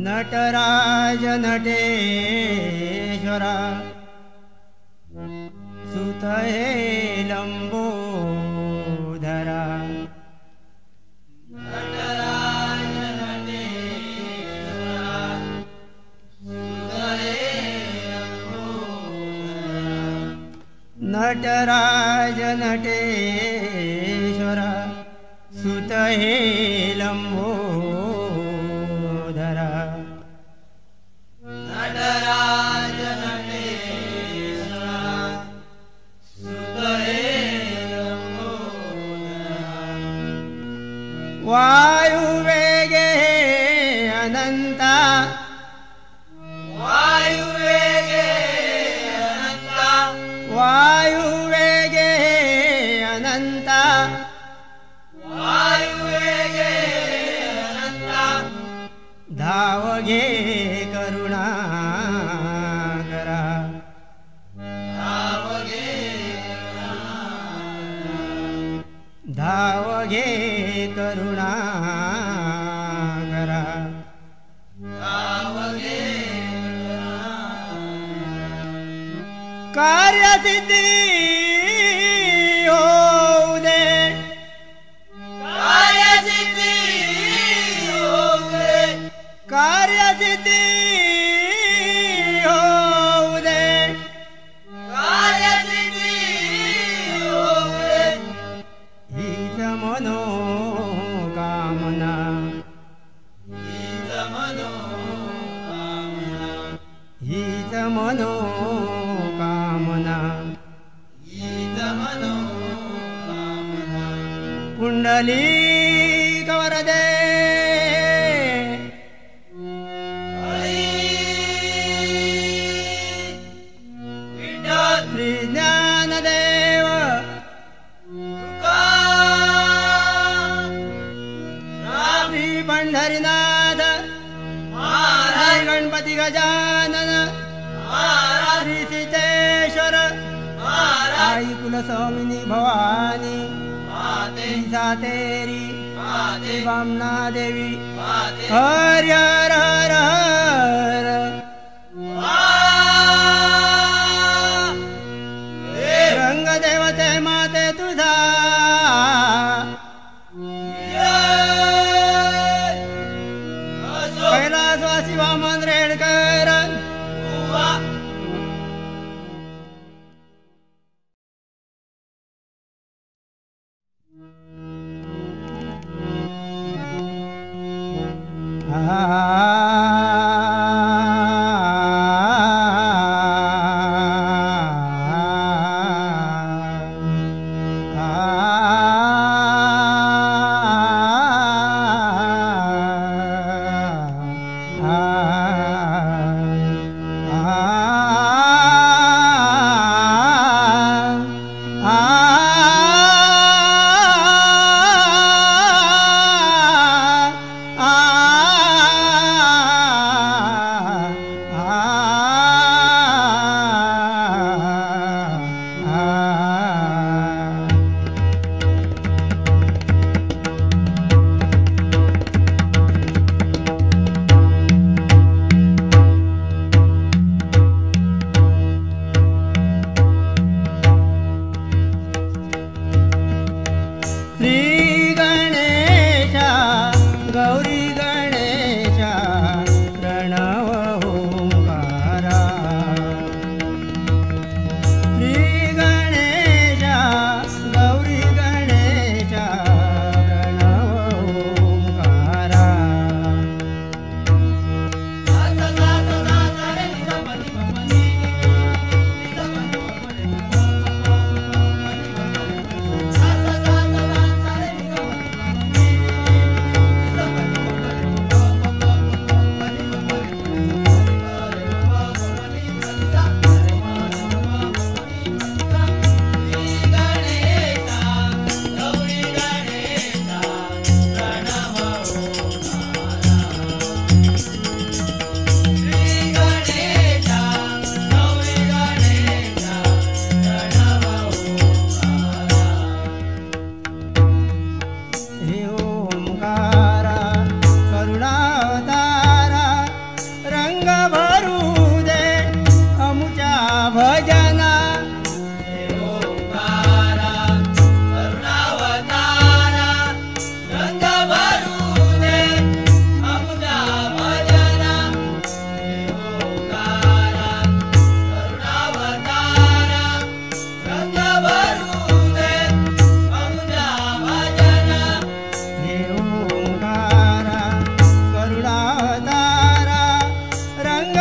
नटराज नटेश्वरा सुत हे लंबोदरा नटराज नटेश्वरा सुत हे लंबोदरा नटराज नटेश्वरा सुत हे लंबोदरा नटराज नटेश्वरा सुत हे लंबोदरा वायुवेगे अनंता वायुवेगे अनंता वायुवेगे अनंता वायुवेगे अनंता धावगे करुणाकरा धावगे करुणाकरा कार्यसिद्धी होऊ दे कार्यसिद्धी होऊ दे कार्यसिद्धी होऊ दे कार्यसिद्धी होऊ दे हीच मनोकामना हीच मनोकामना हीच मनोकामना हीच मनोकामना पुंडलीक वरदे श्री ज्ञानदेव श्री पंढरीनाथ श्री गणपती गजानन श्री सिद्धेश्वर आई कुलस्वामिनी भवानी सातेरी वामना देवी हर हर हर हर रंग देवते माते तुझा कैलासवासी वामन रेडकर रंग भरू दे अमुच्या भजना रंग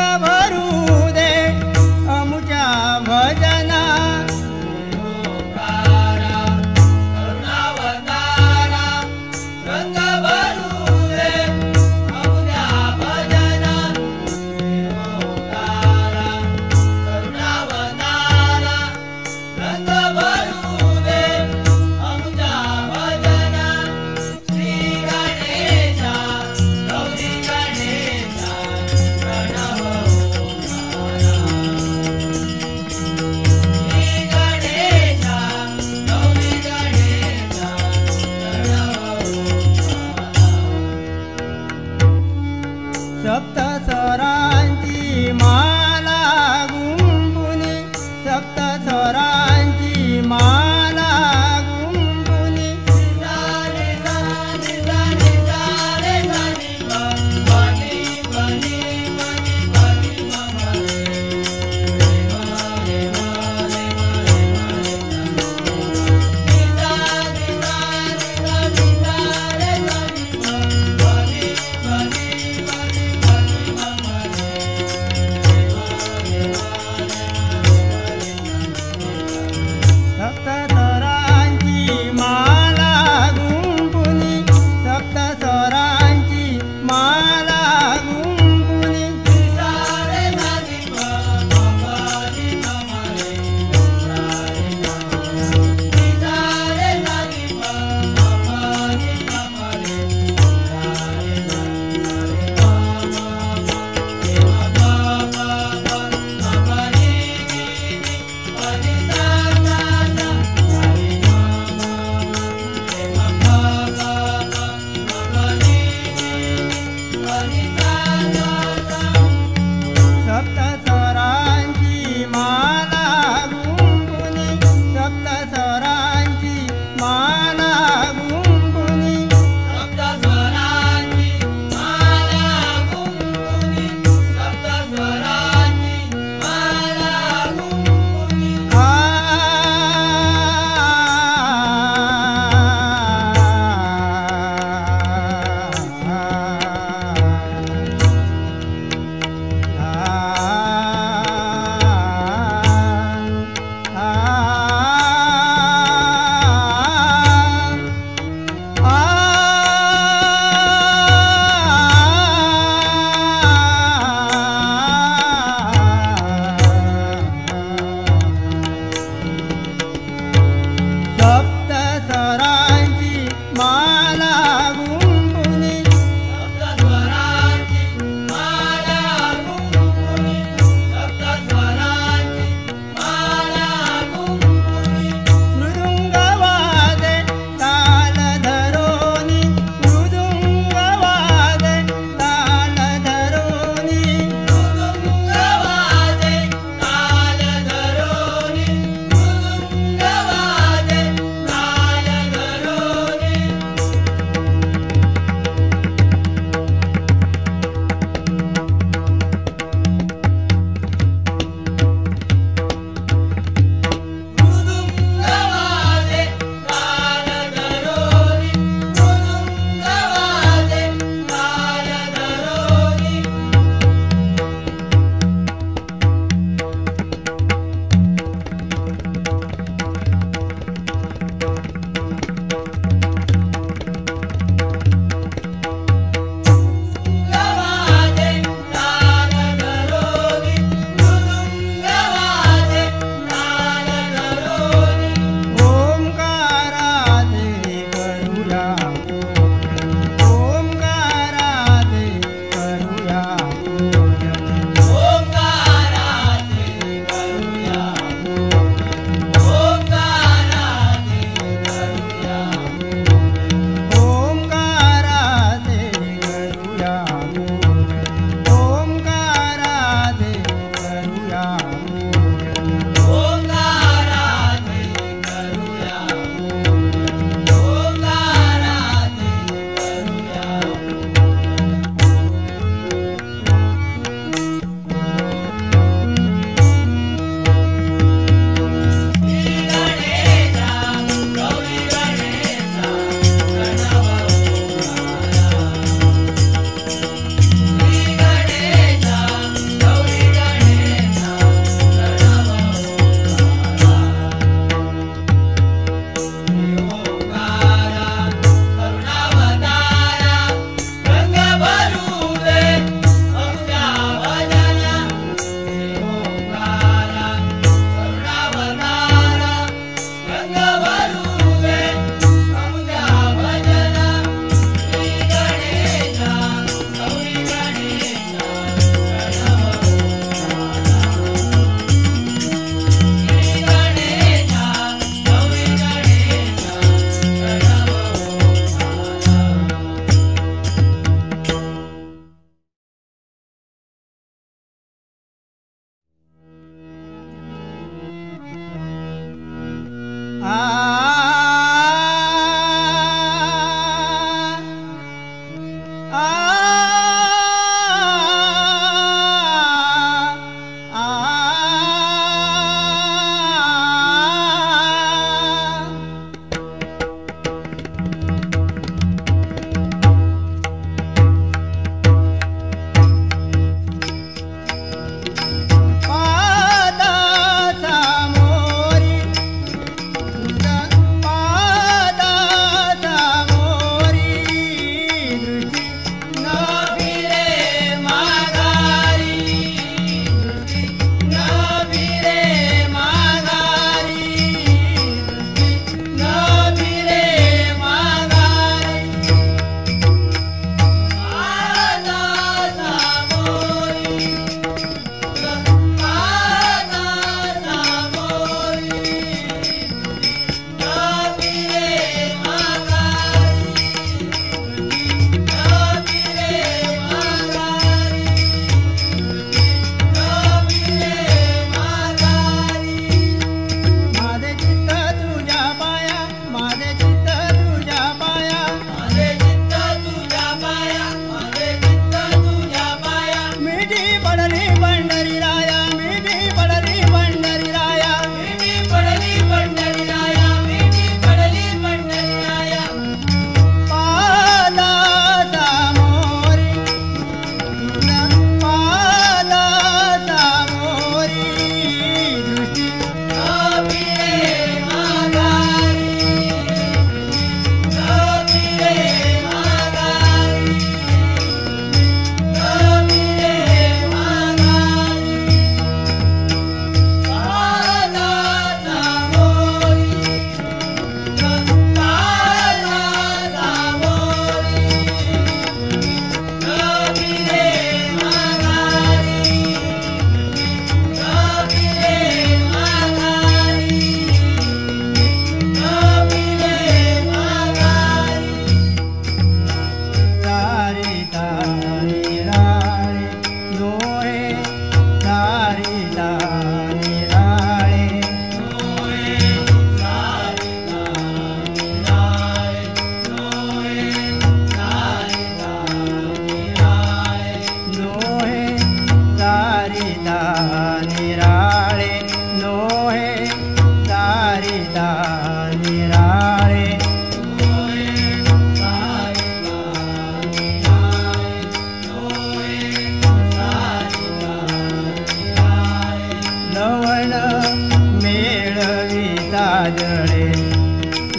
जळे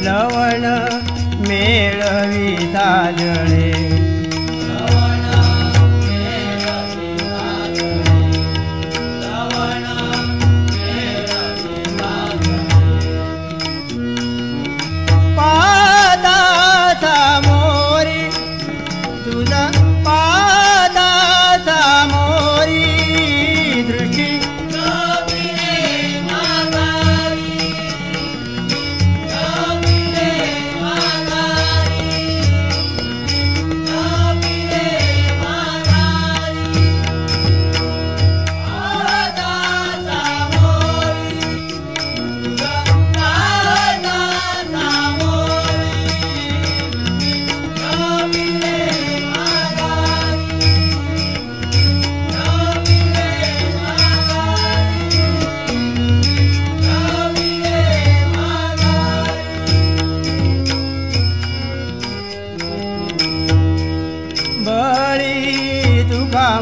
लवण मेळविता जळे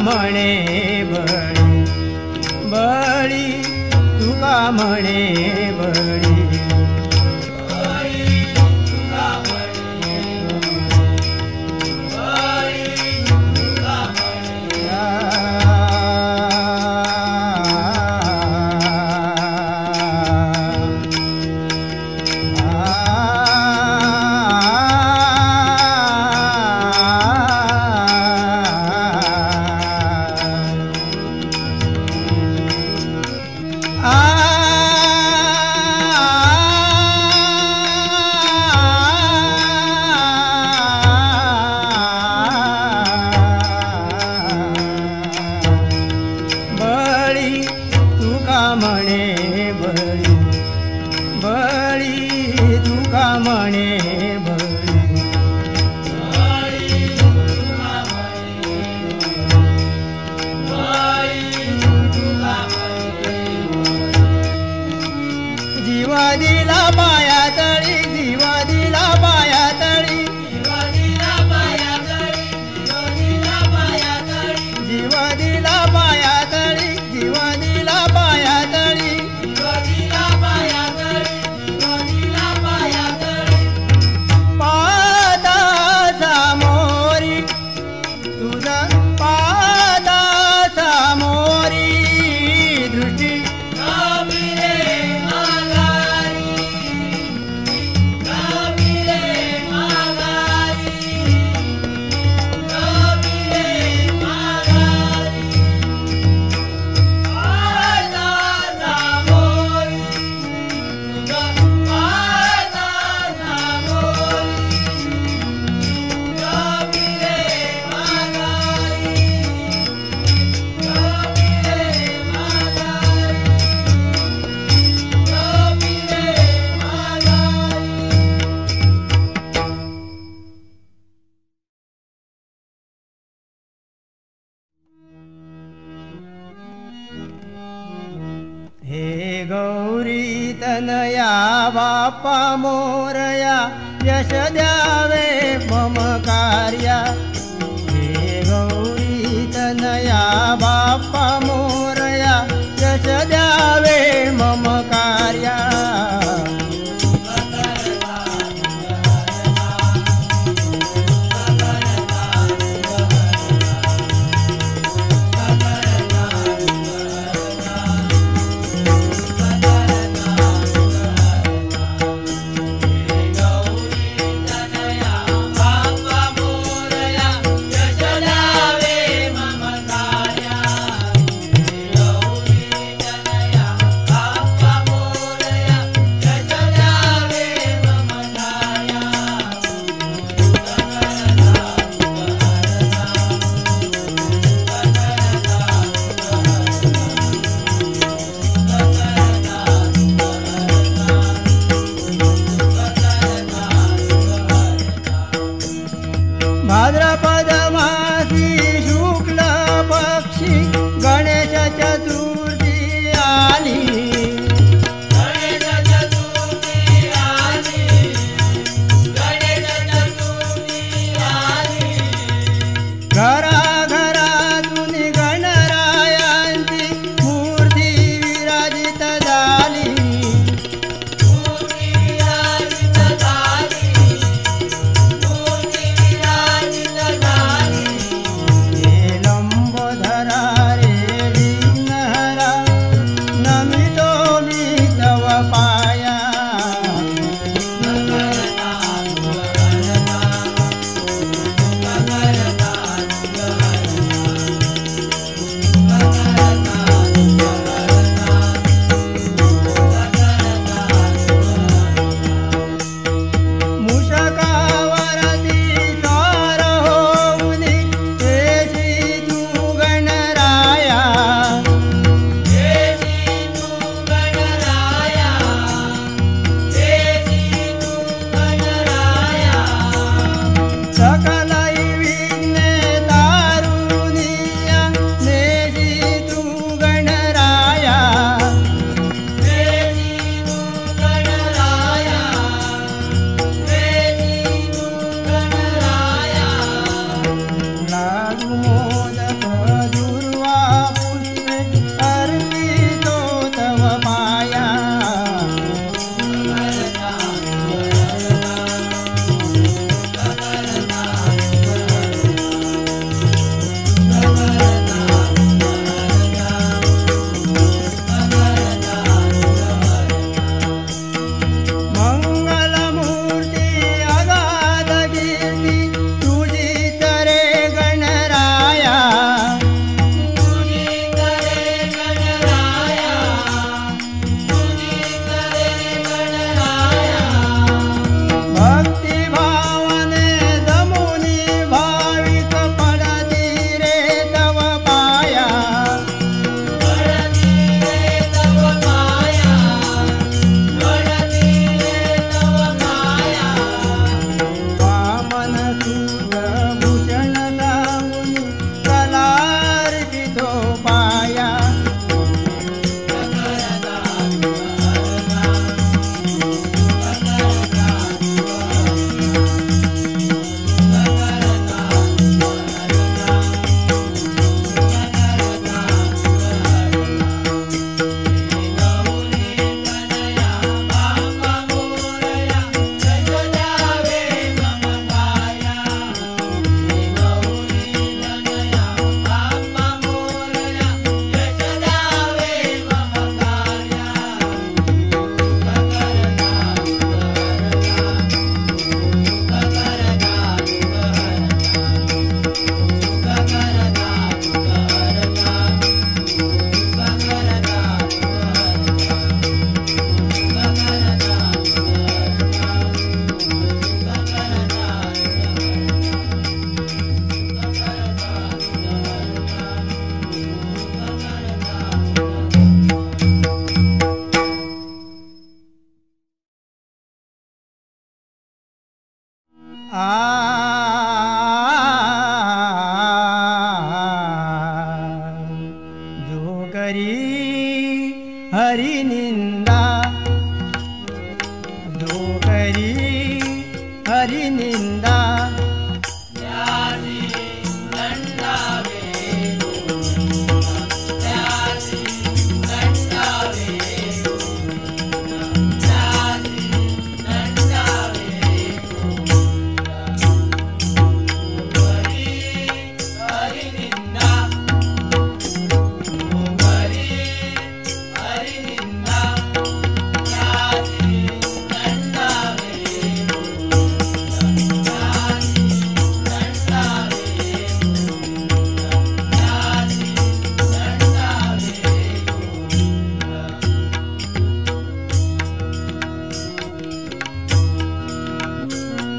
म्हणे बळी तुका म्हणे बळी हे गौरी तनया बापा मोरया यश द्यावे मम कार्या हे गौरी तनया बापा मोरया यश द्यावे मम कार्या करी हरि निंदा, जो करी हरि निंदा,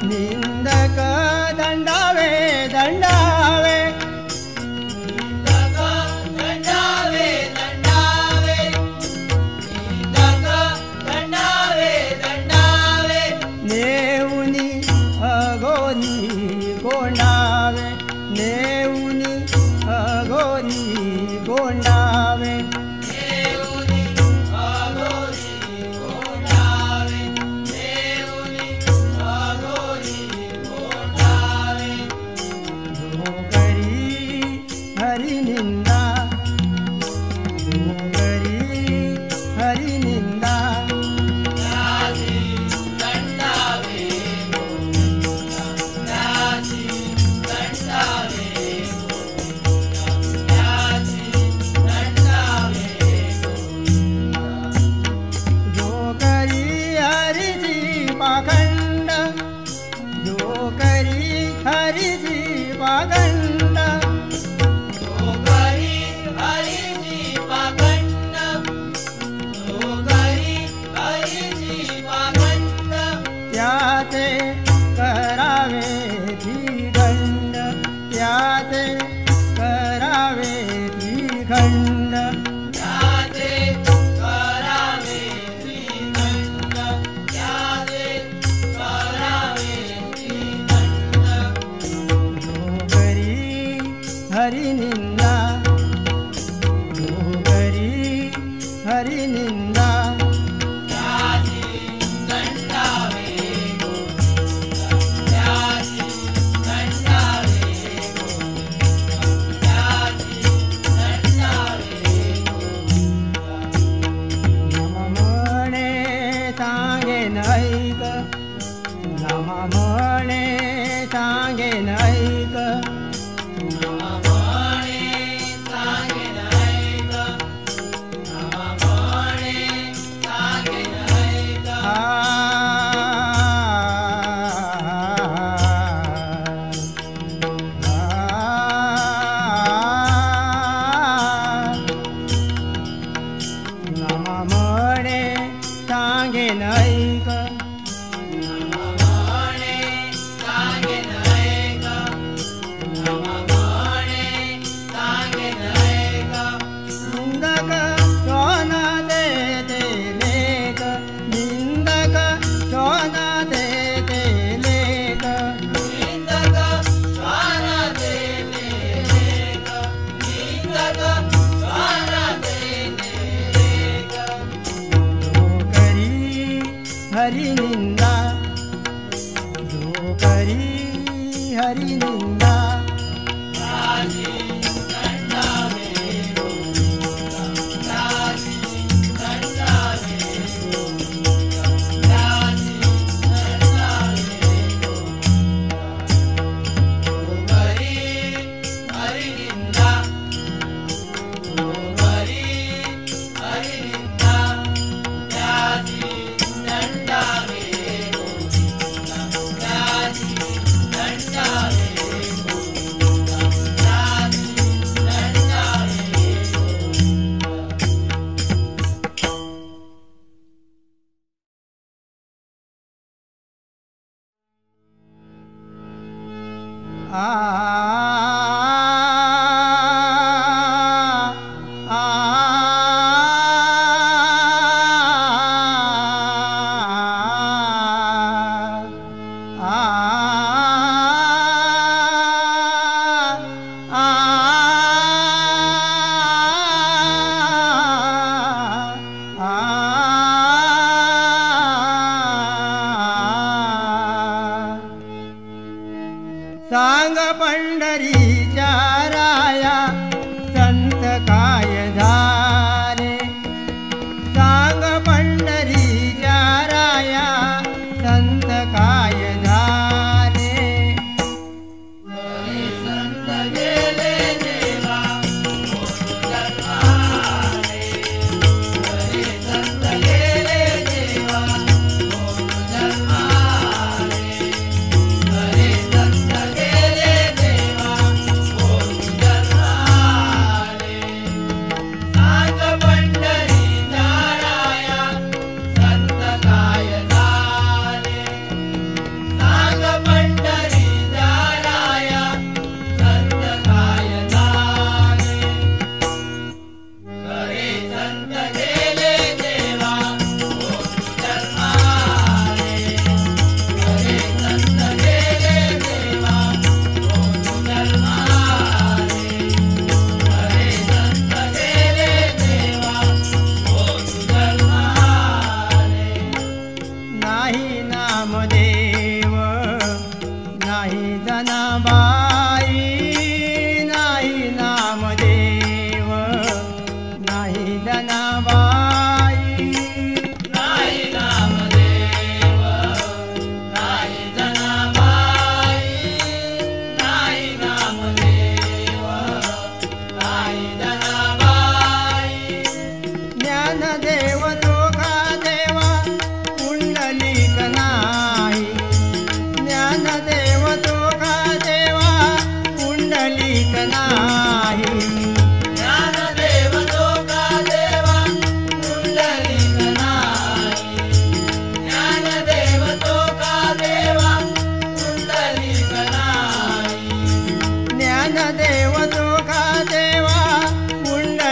निंदक दंडावे दंडावे, निंदक दंडावे दंडावे, निंदक दंडावे दंडावे, नेऊनी अघोरी गोंडावे, नेऊनी अघोरी गोंडावे, देऊनी अघोरी गोंडावे, देऊनी अघोरी गोंडावे, जो करी हरि निंदा, जो करी हरि निंदा, त्यासी दंडावे गोविंदा, त्यासी दंडावे गोविंदा, त्यासी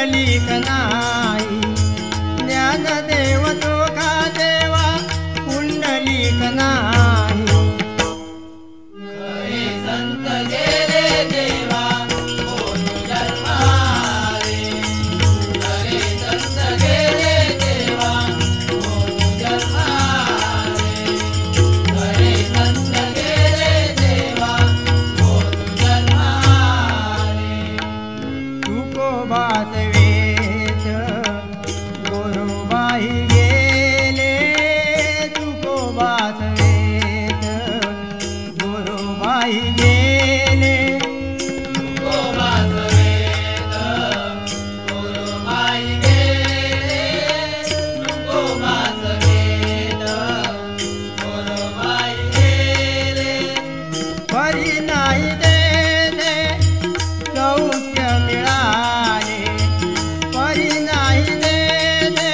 पुंडलिक नाही ज्ञानदेव तुका देवा पुंडलिक नाही खरे संत गेले देवा कोण जन्माले खरे संत गेले देवा कोण जन्माले खरे संत गेले देवा कोण जन्माले तुकोबास वेद गुरुबाई गेले तुकोबास वेद गुरुबाई गेले तुकोबास वेद गुरुबाई गेले तुकोबास वेद गुरुबाई गेले परी नाही देते सौख्य मिळाले परी नाही देते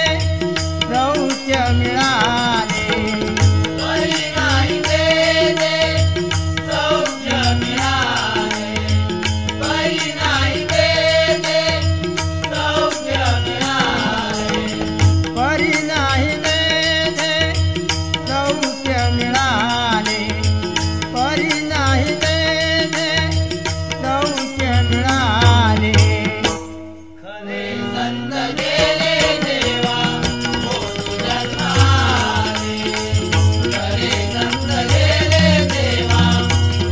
सौख्य मिळाले परी नाही देते सौख्य मिळाले परी नाही देते सौख्य मिळाले परी नाही देते सौख्य मिळाले परी नाही देते सौख्य मिळाले खरे संत गेले देवा कोण जन्माले खरे संत गेले देवा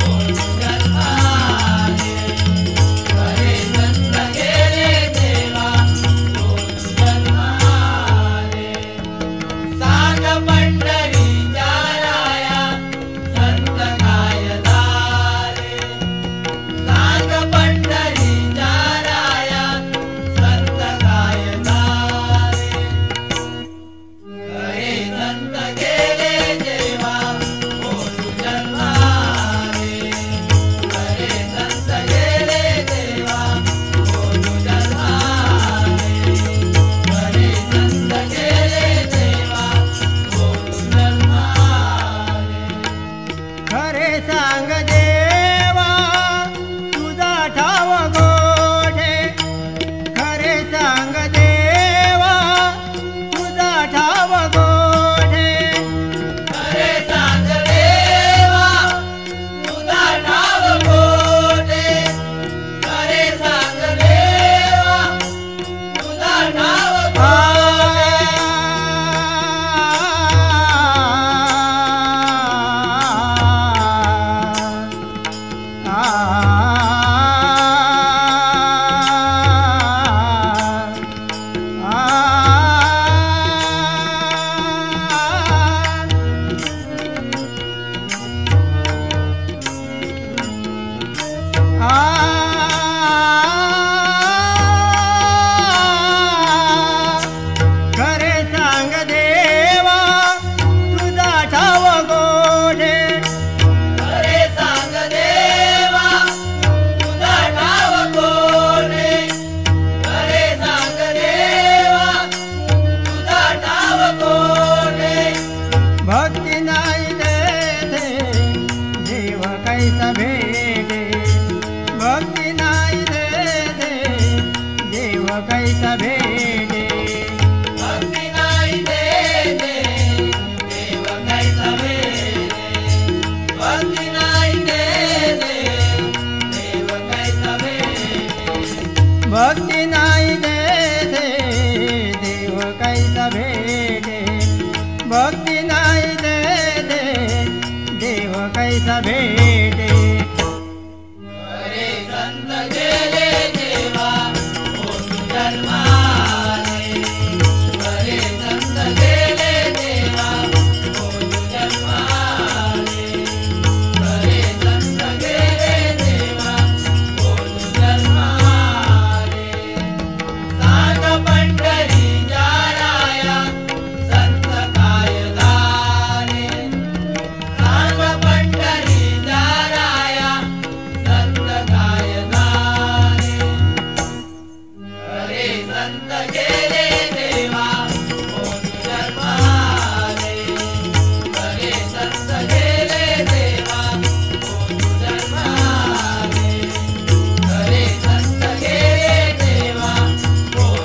कोण जन्माले खरे संत गेले देवा कोण जन्माले सांग पंढरीच्या राया संत काय झाले सांग पंढरीच्या राया संत काय झाले खरे संत गेले देवा कोण जन्माले खरे संत गेले देवा कोण जन्माले खरे संत गेले देवा कोण जन्माले खरे सांग देवा तुझा ठाव गोठे खरे सांग देवा तुझा ठाव गोठे खरे सांग देवा तुझा ठाव गोठे खरे सांग देवा तुझा ठाव खरे सांग देवा तुझा ठाव गोठे खरे सांग देवा तुझा ठाव गोठे खरे सांग देवा तुझा ठाव गोठे भक्ती नाही देते देव कैसा भेटे भक्ती नाही देते देव कैसा भेटे भक्ती नाही देते देव कैसा भेटे भक्ती नाही देते देव कैसा भेटे भक्ती नाही देते देव कैसा भेटे भक्ती नाही देते देव कैसा भेटे खरे संत गेले देवा कोण जन्माले खरे संत गेले देवा कोण जन्माले खरे संत गेले देवा कोण जन्माले सांग पंढरीच्या राया संत काय झाले सांग पंढरीच्या राया संत काय झाले खरे संत गेले देवा कोण जन्माले खरे संत गेले देवा कोण जन्माले खरे संत गेले देवा कोण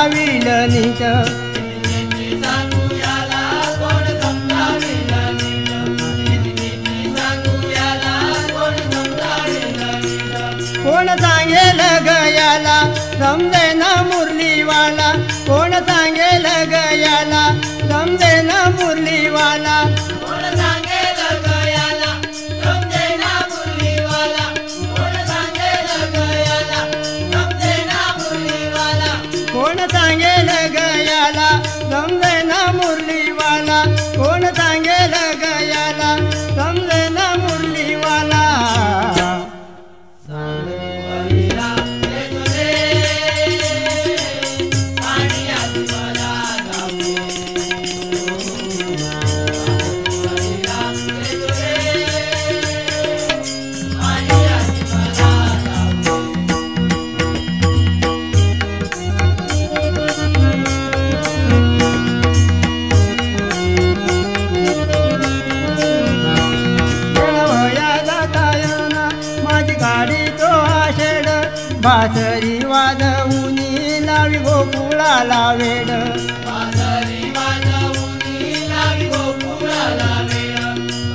समजाविल नीट सांगू याला कोण समजाविल नीट सांगू याला कोण समजाविल नीट कोण सांगेल गयाला समजेना मुरलीवाला कोण सांगेल गयाला समजेना मुरलीवाला कोण सांगेल गयाला समजेना मुरलीवाला कोण सांगेल गयाला समजेना मुरलीवाला कोण सांगेल गयाला समजेना मुरलीवाला कोण सांगेल गयाला समजेना मुरलीवाला बासरी वाजवूनी लावी गोकुळाला वेड बासरी वाजवूनी लावी गोकुळाला वेड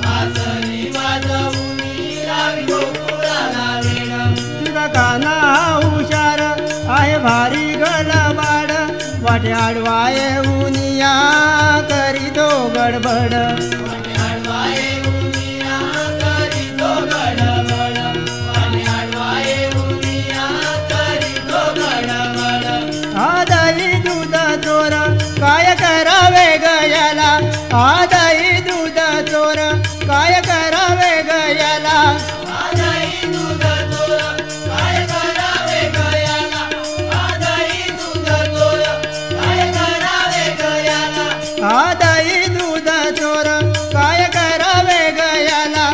बासरी वाजवूनी लावी गोकुळाला वेड तुझा काना हुशार आहे भारी गडबड वाटे आडवाये उनिया करी तो गडबड आदाई दूध चोर काय करावे गयाला आदाई दूध चोर काय करावे गयाला आदाई दूध चोर काय करावे गयाला आदाई दूध चोर काय करावे गयाला आदाई दूध चोर काय करावे गयाला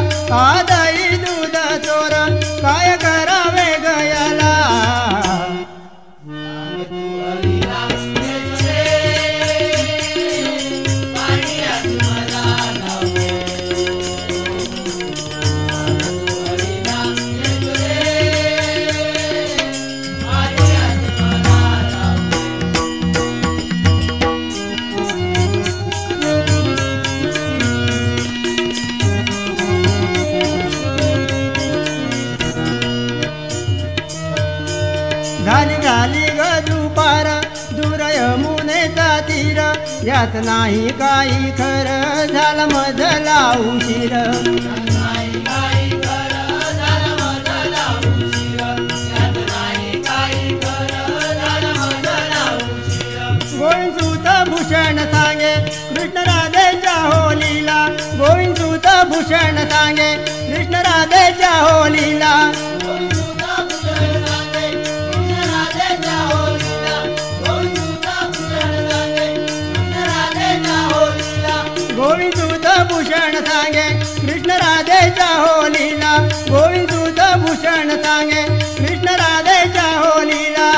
आदाई दूध चोर काय करावे गयाला झाली झाली ग दुपार दूर यमुनेचा तीर यात नाही काही खरं झालं मधला उशीर गोविंदसूत भूषण सांगे कृष्ण राधेच्या होलीला गोविंदसूत भूषण सांगे कृष्ण राधेच्या होलीला गोविंदसूत भूषण सांगे कृष्ण राधेच्या होलीला गोविंदसूत भूषण सांगे कृष्ण राधेच्या होलीला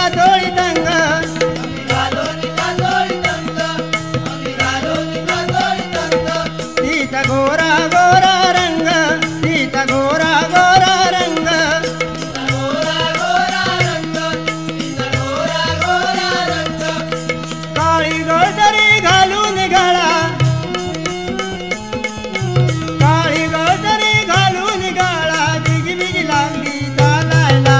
काजोळी तंग तिचा गोरा गोरा रंग तिचा गोरा गोरा रंग काळी गळदरी घालून गळा काळी गळदरी घालून गळा बिगी बिगी लागली चालायला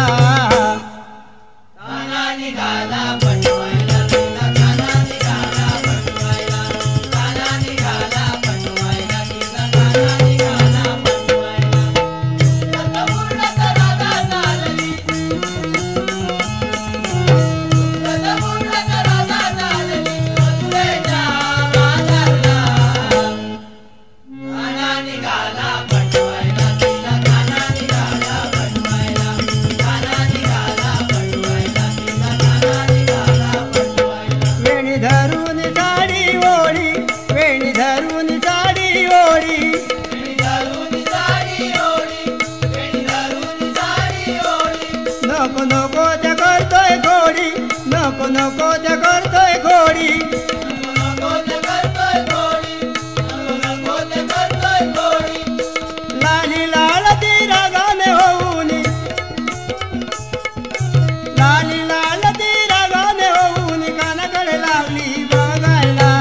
वेणी धरून साडी ओढी वेणी धरून साडी ओढी नको नको त्या करतोय घोडी नको नको त्या करतोय घोडी लाली लाल ती रागाने होऊन लाली लाल ती रागाने होऊन कानाकडे लावली बघायला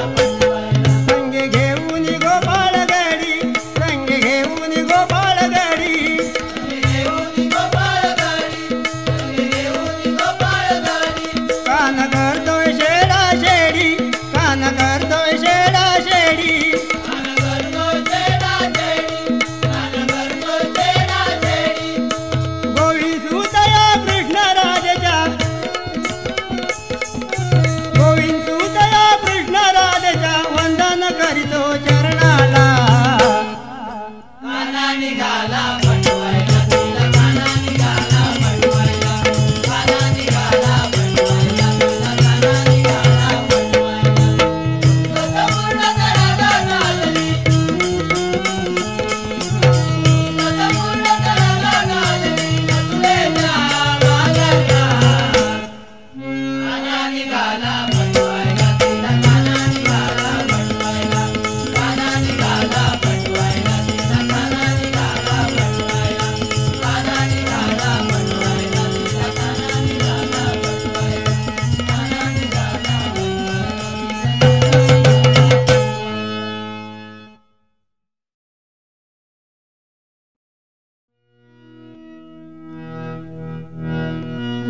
संगे घेऊन गोपाळ गडी संगे घेऊन गोपाळ गडी कान करतोय शेडा शेडी कान करतोय शेडा शेडी गोवी सुतया कृष्णराजेच्या गोविंद सुतया कृष्णराजेच्या वंदन करीतो चरणाला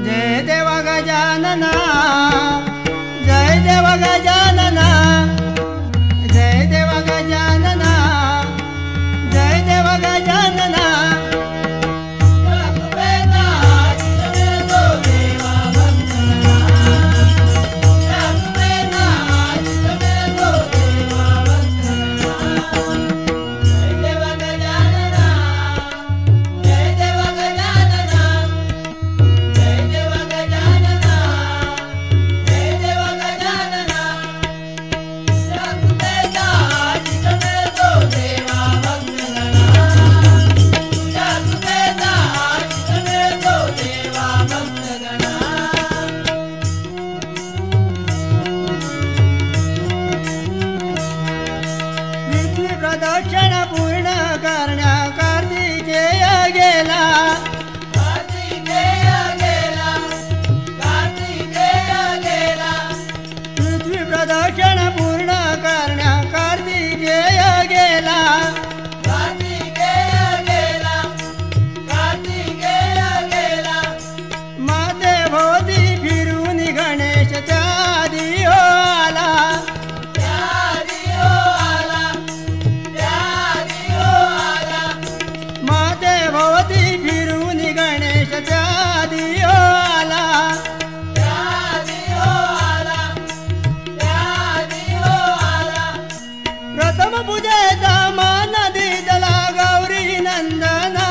जय देव गजानना जय देव गजानना जय देव गजानना जय देव गजानना त्या दियो आला प्रथम पूजेचा मान दिला गौरी नंदना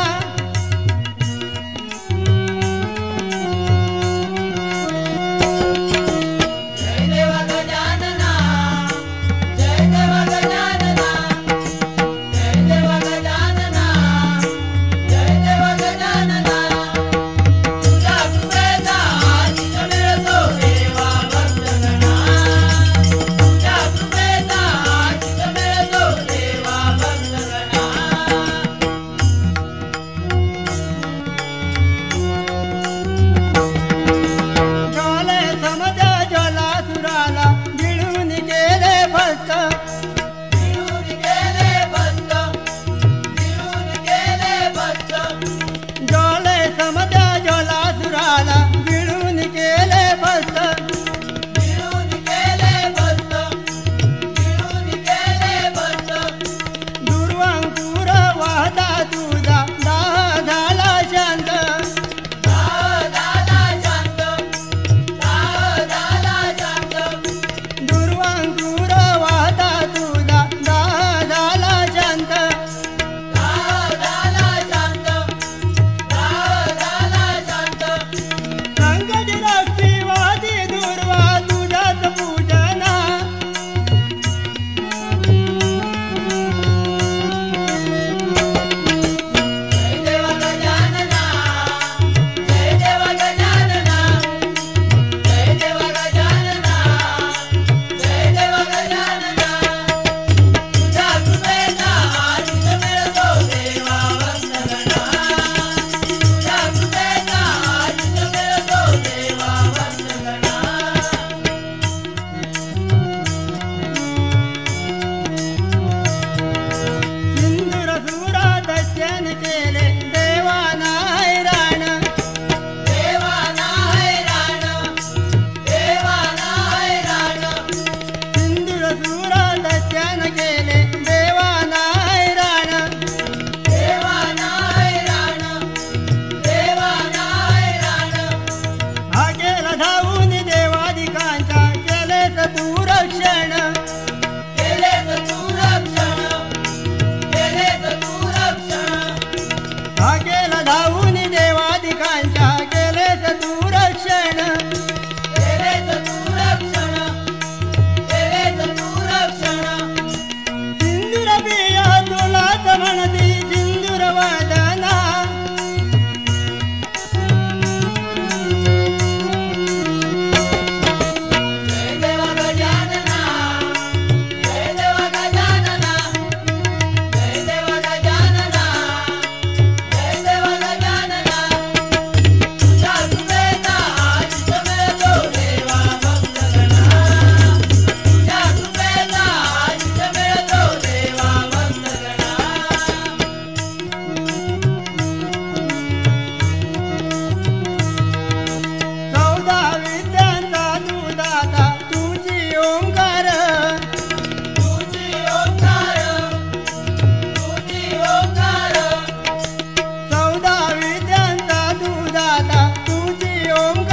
तुझी ओम